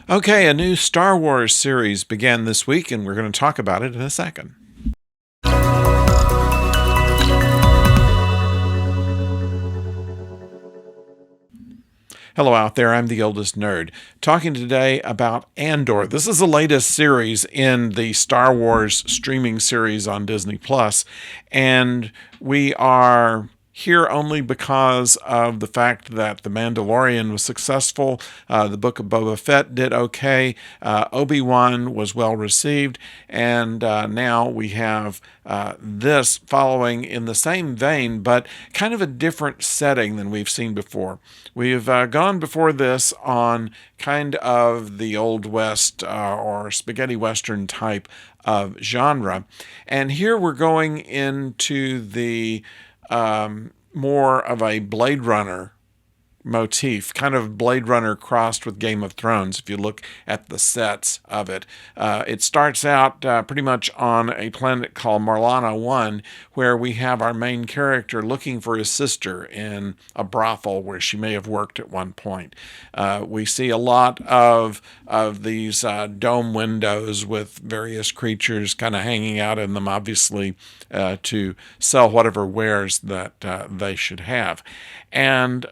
Okay, a new Star Wars series began this week, and we're going to talk about it in a second. Hello out there, I'm the oldest nerd, talking today about Andor. This is the latest series in the Star Wars streaming series on Disney Plus, and we are here only because of the fact that The Mandalorian was successful. The Book of Boba Fett did okay. Obi-Wan was well received. And now we have this following in the same vein, but kind of a different setting than we've seen before. We've gone before this on kind of the Old West or spaghetti Western type of genre. And here we're going into the more of a Blade Runner motif, kind of Blade Runner crossed with Game of Thrones, if you look at the sets of it. It starts out pretty much on a planet called Marlana 1, where we have our main character looking for his sister in a brothel where she may have worked at one point. We see a lot of these dome windows with various creatures kind of hanging out in them, obviously to sell whatever wares that they should have. And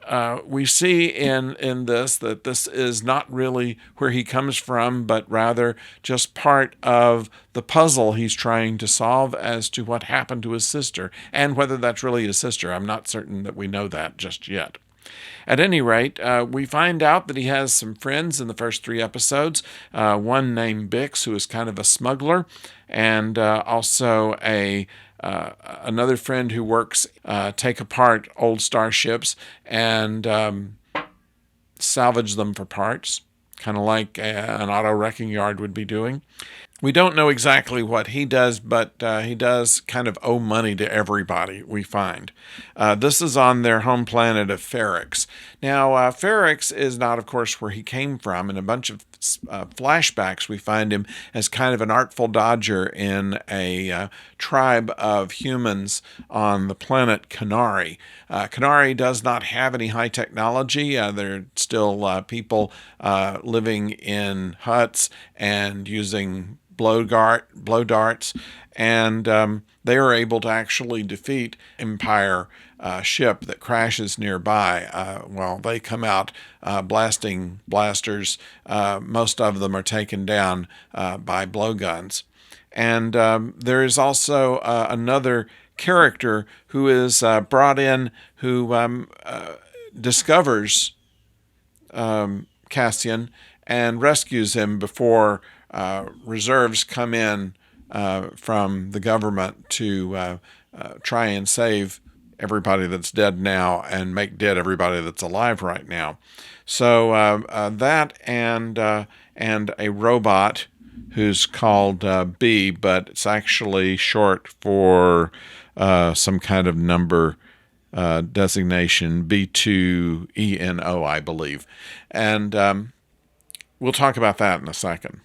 we see in this that this is not really where he comes from, but rather just part of the puzzle he's trying to solve as to what happened to his sister, and whether that's really his sister. I'm not certain that we know that just yet. At any rate, we find out that he has some friends in the first three episodes. One named Bix, who is kind of a smuggler, and also another friend who works take apart old starships and salvage them for parts, kind of like an auto wrecking yard would be doing. We don't know exactly what he does, but he does kind of owe money to everybody, we find. This is on their home planet of Ferrix. Now, Ferrix is not, of course, where he came from. In a bunch of flashbacks, we find him as kind of an artful dodger in a tribe of humans on the planet Canary. Canary does not have any high technology. They're still people living in huts and using blow darts, and they are able to actually defeat Empire ship that crashes nearby. Well, they come out blasting blasters. Most of them are taken down by blowguns. And there is also another character who is brought in who discovers Cassian and rescues him before reserves come in from the government to try and save everybody that's dead now and make dead everybody that's alive right now. So that and a robot who's called B, but it's actually short for some kind of number designation, B2ENO, I believe. And we'll talk about that in a second.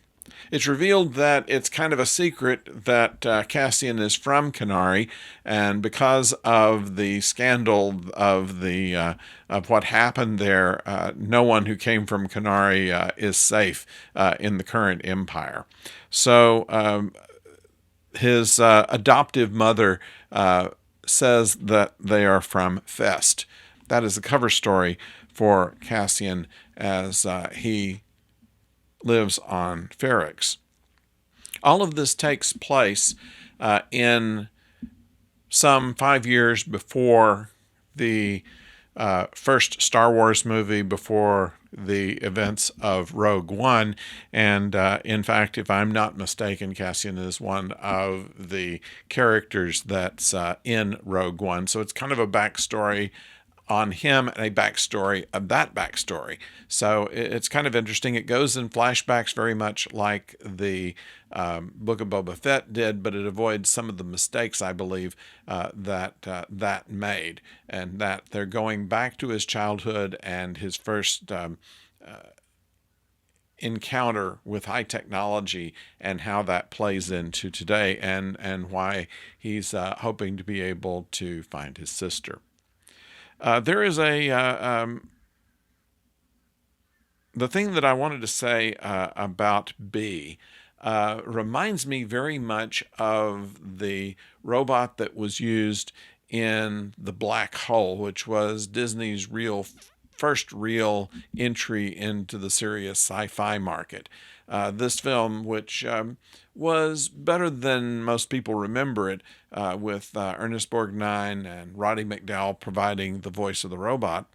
It's revealed that it's kind of a secret that Cassian is from Canary, and because of the scandal of of what happened there, no one who came from Canary is safe in the current empire. So his adoptive mother says that they are from Fest. That is the cover story for Cassian as he lives on Ferrix. All of this takes place in some 5 years before the first Star Wars movie, before the events of Rogue One. And in fact, if I'm not mistaken, Cassian is one of the characters that's in Rogue One. So it's kind of a backstory on him and a backstory of that backstory. So it's kind of interesting. It goes in flashbacks very much like the Book of Boba Fett did, but it avoids some of the mistakes, I believe, that made, and that they're going back to his childhood and his first encounter with high technology and how that plays into today, and why he's hoping to be able to find his sister. There is the thing that I wanted to say about B reminds me very much of the robot that was used in The Black Hole, which was Disney's first real entry into the serious sci-fi market. This film, which was better than most people remember it, with Ernest Borgnine and Roddy McDowall providing the voice of the robot.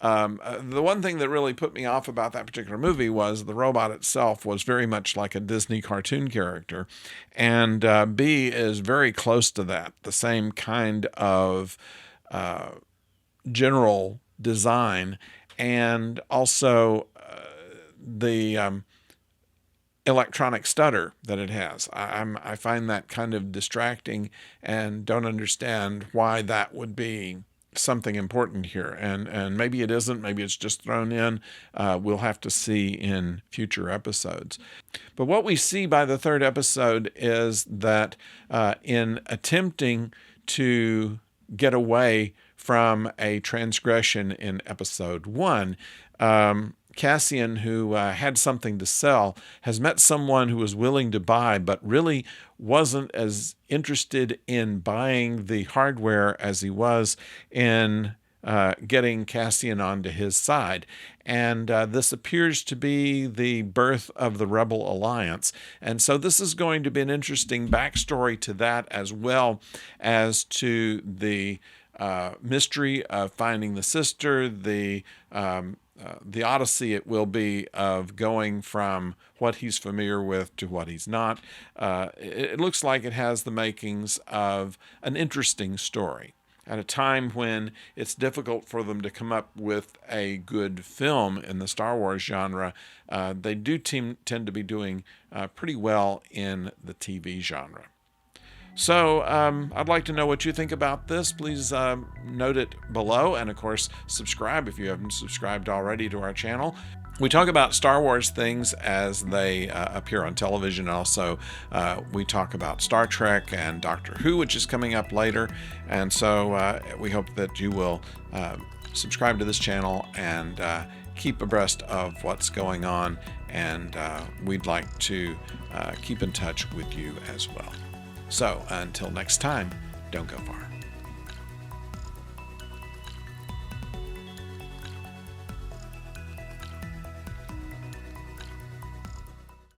The one thing that really put me off about that particular movie was the robot itself was very much like a Disney cartoon character, and B is very close to that, the same kind of general design, and also the electronic stutter that it has. I find that kind of distracting and don't understand why that would be something important here. And maybe it isn't, maybe it's just thrown in. We'll have to see in future episodes. But what we see by the third episode is that in attempting to get away from a transgression in episode 1, Cassian, who had something to sell, has met someone who was willing to buy, but really wasn't as interested in buying the hardware as he was in getting Cassian onto his side. And this appears to be the birth of the Rebel Alliance. And so this is going to be an interesting backstory to that, as well as to the mystery of finding the sister, the odyssey it will be of going from what he's familiar with to what he's not. It looks like it has the makings of an interesting story. At a time when it's difficult for them to come up with a good film in the Star Wars genre, they do tend to be doing pretty well in the TV genre. So I'd like to know what you think about this. Please note it below, and of course subscribe if you haven't subscribed already to our channel. We talk about Star Wars things as they appear on television. Also, we talk about Star Trek and Doctor Who, which is coming up later. And so we hope that you will subscribe to this channel and keep abreast of what's going on. And we'd like to keep in touch with you as well. So until next time, don't go far.